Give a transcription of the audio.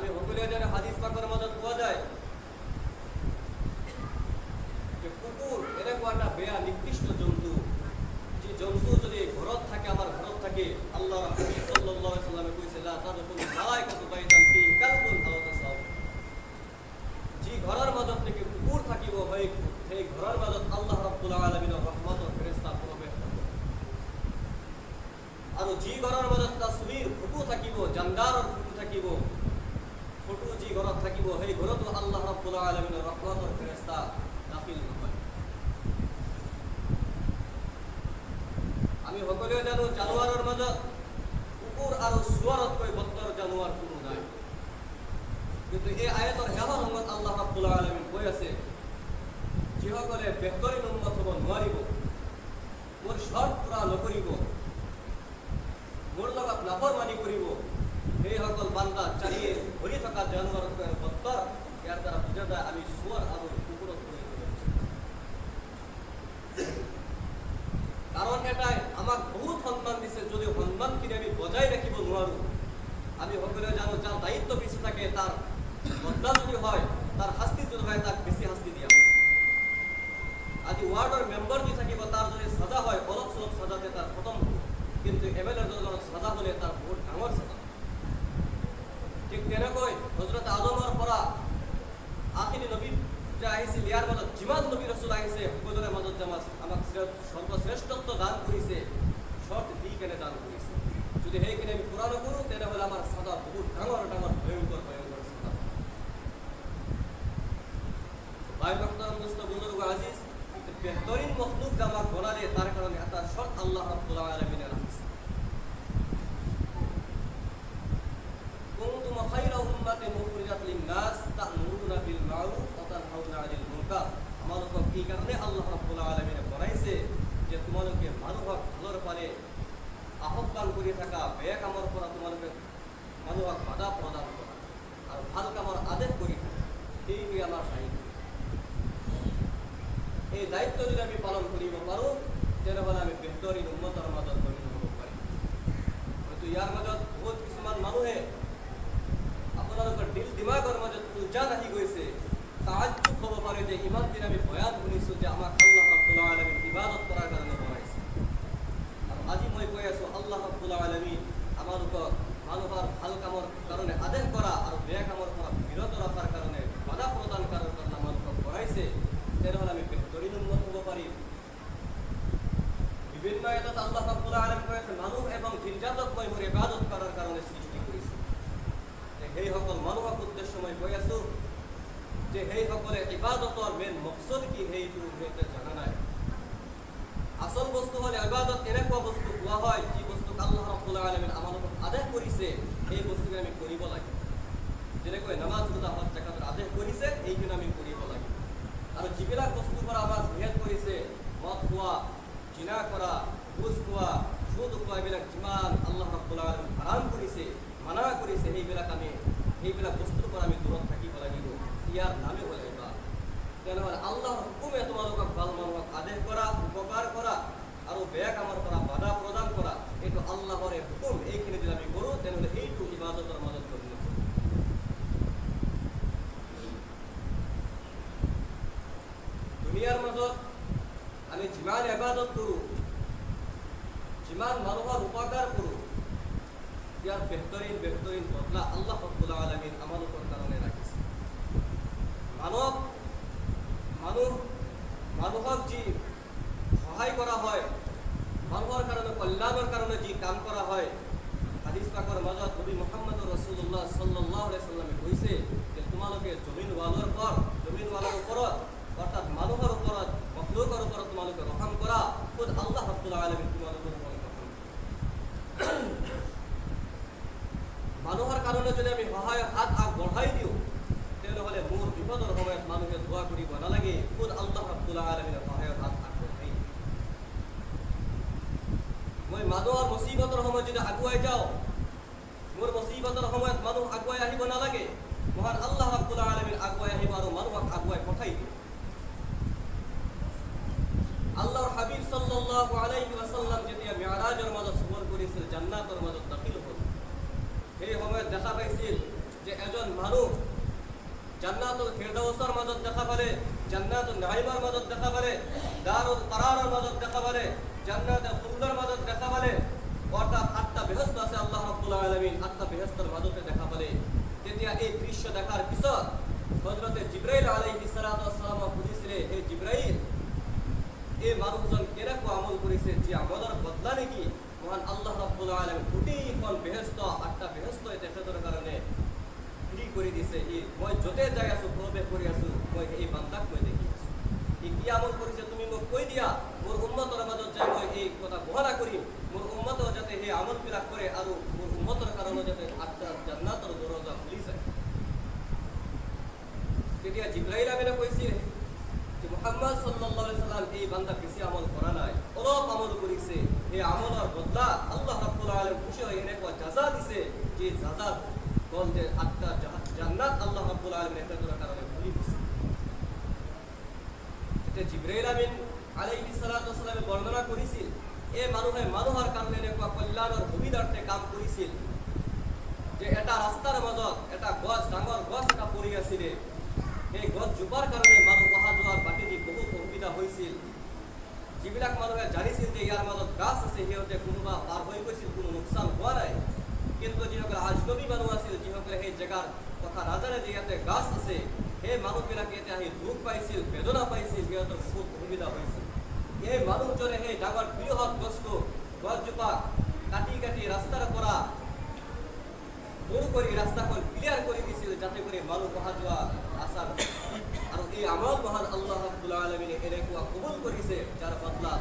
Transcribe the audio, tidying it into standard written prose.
আমি সকলোৱে জানো হাদিস পাকৰ মাজত পোৱা যায় যে কুকুৰ এনেকুৱা এটা বেয়া নিকৃষ্ট জন্তু, যি জন্তু যদি ঘৰত থাকে, আমাৰ ঘৰত থাকে, আল্লাহ হাবিব সাল্লাল্লাহু আলাইহি ওয়াসাল্লামে কৈছে লা তাদখুল মালাইকাতু বাইতান ফি কালবুন আও তাসাউ, যি ঘৰৰ মাজত নেকি কুকুৰ থাকিব, সেই ঘৰৰ মাজত আল্লাহ ৰাব্বুল আলামিনৰ ৰহমতৰ ফেৰেশতা প্ৰৱেশ কৰিব। আৰু যি ঘৰৰ মাজত তাসবিৰ ফটো থাকিব, জানদাৰৰ ফটো থাকিব, ফটো যি ঘৰত থাকিব, সেই ঘৰতো আল্লাহ ৰাব্বুল আলামিনৰ ৰহমতৰ ফেৰেশতা দাখিল নহয়। আমি সকলোৱে জানো জানুৱাৰৰ মাজত কুকুৰ আৰু শুৱাৰতকৈ বত্তৰ জানুৱাৰ কোনো নাই। কিন্তু এই আয়াতৰ শেষৰ সময়ত আল্লাহ ৰাব্বুল আলামিন কৈ আছে, যিসকলে বেহতৰীন উম্মত হ'ব নোৱাৰিব, মোৰ শৰ্ত পূৰা নকৰিব, মোৰ লগত নাফৰমানি কৰিব, সেইসকল বান্দা চাৰিয়ে ভৰি থকা জানুৱাৰতকৈ আৰু বত্তৰ। ইয়াৰ দ্বাৰা বুজা যায় আমি শুৱাৰ আৰু কুকুৰত কাৰণ এটাই, আমাক বহুত সন্মান দিছে, যদিও সন্মানখিনি আমি বজাই ৰাখিব নোৱাৰোঁ। আমি সকলোৱে জানো যাৰ দায়িত্ব বেছি থাকে, তাৰ বদলা যদি হয়, তাৰ শাস্তি যদি হয়, তাক বেছি শাস্তি দিয়া হয়। আজি ৱাৰ্ডৰ মেম্বাৰ যি থাকিব, তাৰ যদি সাজা হয়, অলপ চলপ সাজাতে তাৰ খতম হ'ব, কিন্তু এমএলএৰ দলৰ সাজা হ'লে তাৰ বহুত ডাঙৰ সাজা। ঠিক তেনেকৈ হজৰত আদমৰ পৰা আখিৰি নবী যে আহিছিল, ইয়াৰ মাজত যিমান নবী ৰসুল আহিছে, সকলোৰে মাজত যে আমাক সৰ্বশ্ৰেষ্ঠত্ব দান কৰিছে, শৰ্ত দি কেনে দান কৰিছে। যদি সেইখিনি আমি পূৰা নকৰোঁ, তেনেহ'লে আমাৰ সাজা বহুত ডাঙৰ ডাঙৰ ভয়ংকৰ ভয়ংকৰ সাজা। ভাই মোহতারাম দোস্ত বুজুর্গ আজিজ, বেহতরিন মখলুক যে আমাক বনালে, তার কারণে এটা শর্ত আল্লাহ রাব্বুল আলামিনে রাখিছে। কুনতুম খায়রা উম্মাতিন উখরিজাত লিন-নাস তা'মুরুনা বিল মা'রুফ ওয়া তানহাউনা 'আনিল মুনকার। আমালোকক এই কারণে আল্লাহ রাব্বুল আলামিনে বনাইছে যে তোমালোকে মানুহক ভালৰ পালে আহ্বান কৰি থাকা, বেয়া কামৰ পৰা তোমালোকে মানুহক বাধা প্ৰদান কৰা আৰু ভাল কামৰ আদেশ কৰি থাকা। এইটোৱে আমাৰ দায়িত্ব। এই দায়িত্ব যদি আমি পালন কৰিব পাৰোঁ, তেনেহ'লে আমি বেহতৰীন উম্মতৰ মাজত গণ্য হ'ব পাৰিম। হয়তো ইয়াৰ মাজত বহুত কিছুমান মানুহে আপোনালোকৰ দিল দিমাগৰ মাজত উলজান আহি গৈছে, তাজ্জুব হ'ব পাৰে যে ইমান দিন আমি বয়ান শুনিছোঁ যে আমাক আল্লাহ ৰাব্বুল আলামিন ইবাদত কৰাৰ কাৰণে বনাইছে। আৰু আজি মই কৈ আছোঁ, আল্লাহ ৰাব্বুল আলামিন আমালোকক মানুহৰ ভাল কামৰ কাৰণে আদেশ কৰা আৰু বেয়া কামৰ পৰা বিৰত ৰখাৰ কাৰণে, বাধা প্ৰদান কৰাৰ কাৰণে আমালোকক বনাইছে। তেনেহ'লে আমি বেহতৰীন উম্মত হ'ব পাৰিম। বিভিন্ন আয়াতত আল্লাহ ৰাব্বুল আলামিন কৈছে, মানুহ এবং জিনজাতক মই মোৰ ইবাদত কৰাৰ কাৰণে সৃষ্টি কৰিছোঁ। সেইসকল মানুহক উদ্দেশ্য মই কৈ আছোঁ যে সেইসকলে ইবাদতৰ মেইন মকসদ কি, সেইটো সিহঁতে জনা নাই। আচল বস্তু হ'ল ইবাদত এনেকুৱা বস্তু কোৱা হয়, যি বস্তুক আল্লাহ ৰাব্বুল আলামিন আমালোকক আদেশ কৰিছে, সেই বস্তুখিনি আমি কৰিব লাগে। যেনেকৈ নামাজ, ৰোজা, হজ, জাকাতৰ আদেশ কৰিছে, এইখিনি আমি কৰিব লাগে। আৰু যিবিলাক বস্তুৰ পৰা আমাক নিষেধ কৰিছে, মদ খোৱা, জিনা কৰা, ঘুষ খোৱা, সুদ খোৱা, এইবিলাক যিমান আল্লাহ ৰাব্বুল আলামিন হাৰাম কৰিছে, মানা কৰিছে, সেইবিলাক বস্তুৰ পৰা আমি দূৰত থাকিব লাগিব। ইয়াৰ নামে হ'ল ইবাদত। তেনেহ'লে আল্লাহৰ হুকুমে তোমালোকক ভাল মানুহক আদেশ কৰা, উপকাৰ কৰা আৰু বেয়া কামৰ পৰা বাধা প্ৰদান কৰা, এইটো আল্লাহৰে হুকুম। এইখিনি যদি আমি কৰোঁ, তেনেহ'লে এইটো ইবাদতৰ মাজত গণ্য হ'ব। দুনিয়াৰ মাজত আমি যিমান ইবাদত কৰোঁ, যিমান মানুহৰ উপকাৰ কৰোঁ, ইয়াৰ বেহতৰীন বদলা আল্লাহ ৰাব্বুল আলামিন আমালোকৰ কাৰণে ৰাখিছে। মানুহক যি সহায় কৰা হয়, মানুহৰ কাৰণে কল্যাণৰ কাৰণে যি কাম কৰা হয়, হাদিস পাকৰ মাজত নবী মুহাম্মদ ৰাসূলুল্লাহ সাল্লাল্লাহু আলাইহি ওয়াসাল্লামে কৈছে যে তোমালোকে জমিনৱালাৰ ওপৰত, অৰ্থাৎ মানুহৰ ওপৰত, মখলুকৰ ওপৰত তোমালোকে ৰহম কৰা, খুদ আল্লাহ ৰাব্বুল আলামিন তোমালোকৰ ওপৰত ৰহম কৰে। মানুহৰ কাৰণে যদি আমি সহায়ৰ হাত আগবঢ়াই দিওঁ, তেনেহ'লে মোৰ বিপদৰ সময়ত মানুহে দোৱা কৰিব নালাগে, খুদ আল্লাহ ৰাব্বুল আলামিনৰ সহায়ৰ হাত আগবঢ়াই দিয়ে। মই মানুহৰ মুসিবতৰ সময়ত যদি আগুৱাই যাওঁ, মোৰ মুসিবতৰ সময়ত মানুহ আগুৱাই আহিব নালাগে, মহান আল্লাহ ৰাব্বুল আলামিন আগুৱাই আহিব আৰু মানুহক আগুৱাই পঠাই দিব। আল্লাহৰ হাবিব সাল্লাল্লাহু আলাইহি ওয়াসাল্লাম যেতিয়া মি'ৰাজৰ মাজত সফৰ কৰিছিল, জান্নাতৰ মাজত দাখিল হ'ল, সেই সময়ত দেখা পাইছিল যে এজন মানুহ জান্নাতুল ফিৰদাউছৰ মাজত দেখা পালে, জান্নাতুল নাঈমৰ মাজত দেখা পালে, দাৰুল কৰাৰৰ মাজত দেখা পালে, জান্নাতুল খুলদৰ মাজত দেখা পালে, অৰ্থাৎ 8টা বেহেশত আছে আল্লাহ ৰাব্বুল আলামিন 8টা বেহেশতৰ মাজতে দেখা পালে, তেতিয়া এই দৃশ্য দেখাৰ পিছত হযৰত জিবৰাইল আলাইহিস সালাতু ওয়াস সালাম বুঝিছিলে, হে জিবৰাইল, এই মানুহজন কেনেকুৱা আমল কৰিছে, যে আমলৰ বদলা নেকি মহান আল্লাহ ৰাব্বুল আলামিন গোটেইখন বেহেশত 8টা বেহেশত তেখেতৰ কাৰণে ফ্ৰী কৰি দিছে। মই য'তে যাই আছো, প্ৰৱেশ কৰি আছো, মই এই বান্দাক মই দেখি আছো। কি আমল কৰিছে তুমি মোক কৈ দিয়া, মোৰ উম্মতৰ মাজত যাই মই এই কথা বহনা কৰিম, মোৰ উম্মতৰ যাতে সেই আমলবিলাক কৰে আৰু মোৰ উম্মতৰ কাৰণে যাতে 8টা জান্নাতৰ দৰজা খুলি যায়। তেতিয়া জিবরাইল আমিনে কৈছিল যে মুহাম্মদ সাল্লাল্লাহু আলাইহি সাল্লাম এই বান্দা বেশি আমল করা নাই, অলপ আমল কৰিছে, এই আমলৰ বদলা আল্লাহ ৰাব্বুল আলামিন খুশি হয়ে এনেকুৱা জাজা দিছে, যে জাজার বল যে 8টা জান্নাত আল্লাহ রাব্বুল আলামিন এটার কারণে খুলি দিছে। যেটা জিবরাইল আমিন আলাইহিস সালাতু ওয়াস সালামে বর্ণনা কৰিছিল, এই মানুহে মানুহৰ কাৰণে এনেকুৱা কল্যাণৰ সুবিধাৰ্থে কাম কৰিছিল, যে এটা ৰাস্তাৰ মাজত এটা গছ, ডাঙৰ গছ এটা পৰি আছিলে, এই গছ জোপাৰ কাৰণে মানুহ অহা যোৱাৰ বাটেদি বহুত অসুবিধা হৈছিল। যিবিলাক মানুহে জানিছিল যে ইয়াৰ মাজত গাছ আছে, সিহঁতে কোনোবা পাৰ হৈ গৈছিল, কোনো লোকচান হোৱা নাই। কিন্তু যিসকলে আজনবী মানুহ আছিল, যিসকলে সেই জেগাৰ কথা নাজানে যে ইয়াতে গাছ আছে, সেই মানুহবিলাকে এতিয়া আহি দুখ পাইছিল, বেদনা পাইছিল, সিহঁতৰ বহুত অসুবিধা হৈছিল। এই মানুহজনে সেই ডাঙৰ বৃহৎ গছজোপা কাটি কাটি ৰাস্তাৰ পৰা দূৰ কৰি ৰাস্তাখন ক্লিয়াৰ কৰি দিছিল, যাতে কৰি মানুহ অহা যোৱা আসান। আৰু এই আমল মহান আল্লাহ ৰাব্বুল আলামিনে এনেকুৱা কবুল কৰিছে, যাৰ বদলা